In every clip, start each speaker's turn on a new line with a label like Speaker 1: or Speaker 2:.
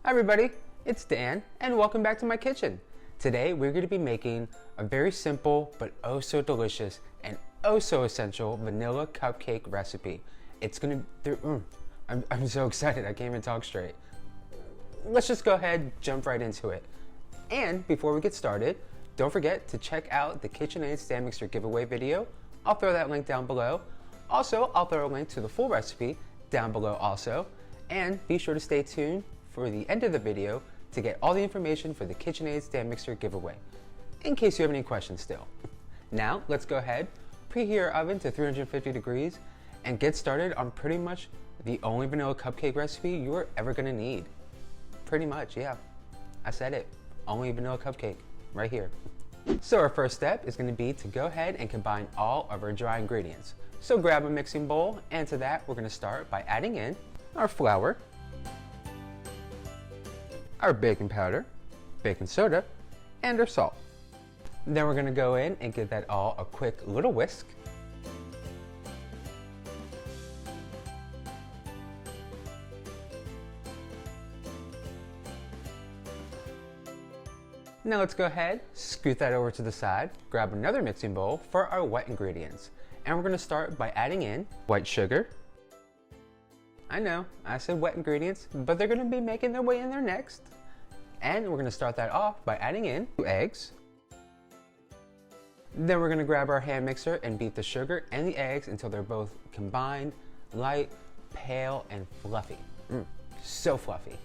Speaker 1: Hi everybody, it's Dan and welcome back to my kitchen. Today we're going to be making a very simple but oh so delicious and oh so essential vanilla cupcake recipe. It's going to, I'm so excited I can't even talk straight. Let's just go ahead, jump right into it. And before we get started, don't forget to check out the KitchenAid stand mixer giveaway video. I'll throw that link down below. Also, I'll throw a link to the full recipe down below also. And be sure to stay tuned for the end of the video to get all the information for the KitchenAid stand mixer giveaway, in case you have any questions still. Now, let's go ahead, preheat your oven to 350 degrees, and get started on pretty much the only vanilla cupcake recipe you are ever gonna need. Pretty much, yeah. I said it, only vanilla cupcake, right here. So our first step is gonna be to go ahead and combine all of our dry ingredients. So grab a mixing bowl, and to that, we're gonna start by adding in our flour, our baking powder, baking soda, and our salt. Then we're going to go in and give that all a quick little whisk. Now let's go ahead, scoot that over to the side, grab another mixing bowl for our wet ingredients. And we're going to start by adding in white sugar. I know, I said wet ingredients, but they're going to be making their way in there next. And we're going to start that off by adding in 2 eggs. Then we're going to grab our hand mixer and beat the sugar and the eggs until they're both combined, light, pale, and fluffy. So fluffy.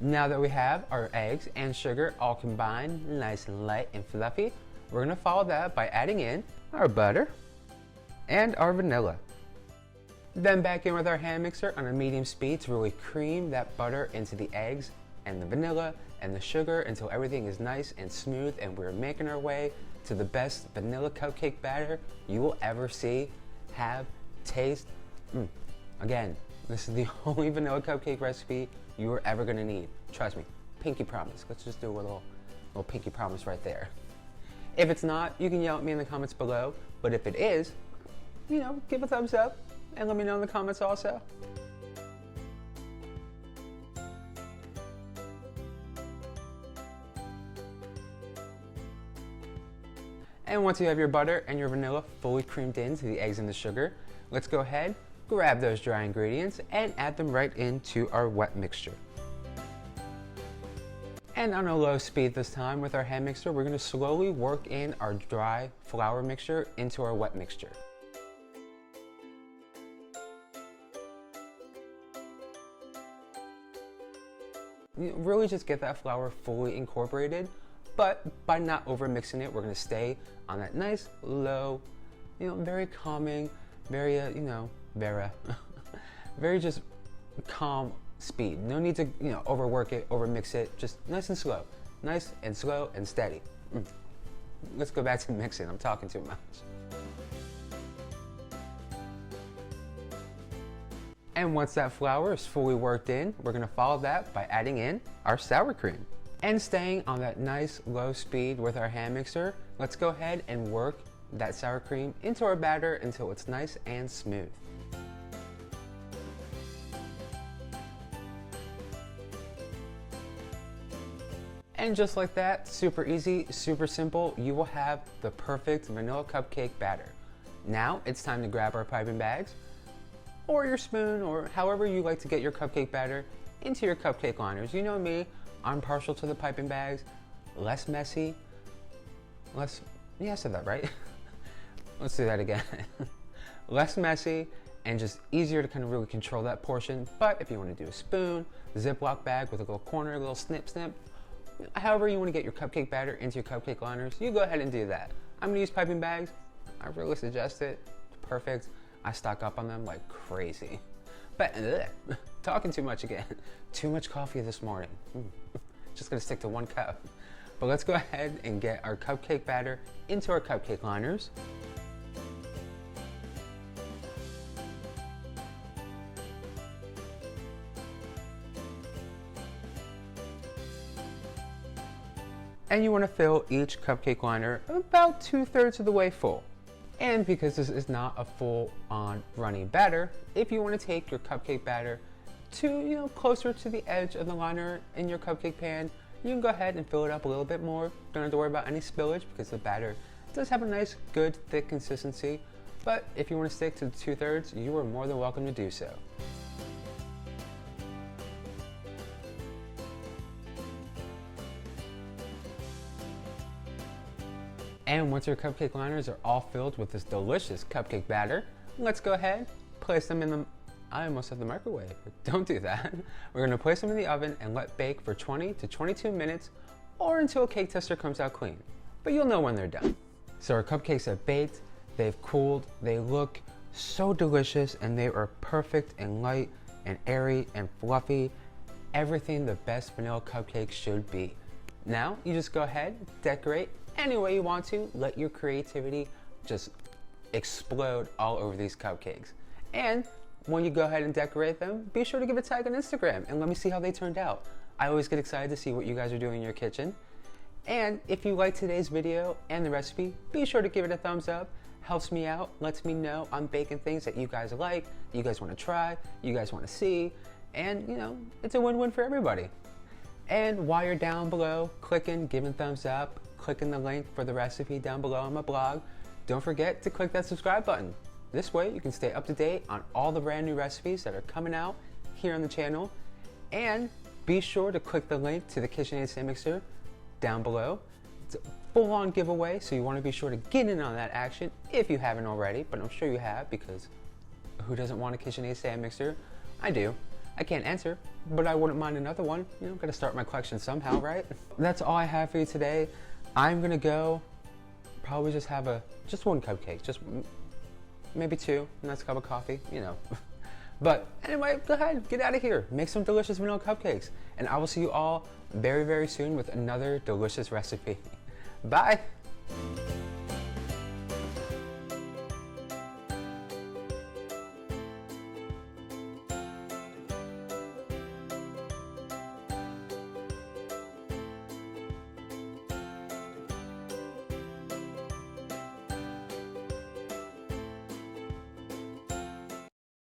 Speaker 1: Now that we have our eggs and sugar all combined, nice and light and fluffy, we're going to follow that by adding in our butter and our vanilla. Then back in with our hand mixer on a medium speed to really cream that butter into the eggs and the vanilla and the sugar until everything is nice and smooth, and we're making our way to the best vanilla cupcake batter you will ever see, have, taste. Again, this is the only vanilla cupcake recipe you are ever going to need. Trust me, pinky promise. Let's just do a little pinky promise right there. If it's not, you can yell at me in the comments below, but if it is, you know, give a thumbs up and let me know in the comments also. And once you have your butter and your vanilla fully creamed into the eggs and the sugar, let's go ahead, grab those dry ingredients and add them right into our wet mixture. And on a low speed this time with our hand mixer, we're going to slowly work in our dry flour mixture into our wet mixture. Really just get that flour fully incorporated, but by not over mixing it, we're going to stay on that nice low, very calming, very, very just calm speed. No need to, overwork it, over mix it, just nice and slow and steady. Let's go back to mixing. I'm talking too much. And once that flour is fully worked in, we're going to follow that by adding in our sour cream. And staying on that nice low speed with our hand mixer, let's go ahead and work that sour cream into our batter until it's nice and smooth. And just like that, super easy, super simple, you will have the perfect vanilla cupcake batter. Now it's time to grab our piping bags, or your spoon, or however you like to get your cupcake batter into your cupcake liners. You know me, I'm partial to the piping bags, less messy, yeah, I said that right. Let's do that again. Less messy and just easier to kind of really control that portion. But if you want to do a spoon, Ziploc bag with a little corner, a little snip, however you want to get your cupcake batter into your cupcake liners, you go ahead and do that. I'm going to use piping bags. I really suggest it. Perfect. I stock up on them like crazy. But talking too much again. Too much coffee this morning. Just going to stick to 1 cup. But let's go ahead and get our cupcake batter into our cupcake liners. And you want to fill each cupcake liner about 2/3 of the way full. And because this is not a full-on runny batter, if you want to take your cupcake batter to, closer to the edge of the liner in your cupcake pan, you can go ahead and fill it up a little bit more. Don't have to worry about any spillage because the batter does have a nice, good, thick consistency. But if you want to stick to the 2/3, you are more than welcome to do so. And once your cupcake liners are all filled with this delicious cupcake batter, let's go ahead, place them in the, I almost said the microwave, but don't do that. We're gonna place them in the oven and let bake for 20 to 22 minutes or until a cake tester comes out clean. But you'll know when they're done. So our cupcakes have baked, they've cooled, they look so delicious, and they are perfect and light and airy and fluffy. Everything the best vanilla cupcake should be. Now you just go ahead, decorate any way you want to. Let your creativity just explode all over these cupcakes. And when you go ahead and decorate them, be sure to give a tag on Instagram and let me see how they turned out. I always get excited to see what you guys are doing in your kitchen. And if you like today's video and the recipe, be sure to give it a thumbs up. Helps me out, lets me know I'm baking things that you guys like, you guys want to try, you guys want to see, and it's a win-win for everybody. And while you're down below, clicking, giving thumbs up, clicking the link for the recipe down below on my blog, don't forget to click that subscribe button. This way you can stay up to date on all the brand new recipes that are coming out here on the channel. And be sure to click the link to the KitchenAid stand mixer down below. It's a full-on giveaway, so you want to be sure to get in on that action if you haven't already, but I'm sure you have, because who doesn't want a KitchenAid stand mixer? I do. I can't answer, but I wouldn't mind another one. Gotta start my collection somehow, right? That's all I have for you today. I'm gonna go probably just have just one cupcake, just maybe two, a nice cup of coffee, But anyway, go ahead, get out of here. Make some delicious vanilla cupcakes. And I will see you all very, very soon with another delicious recipe. Bye.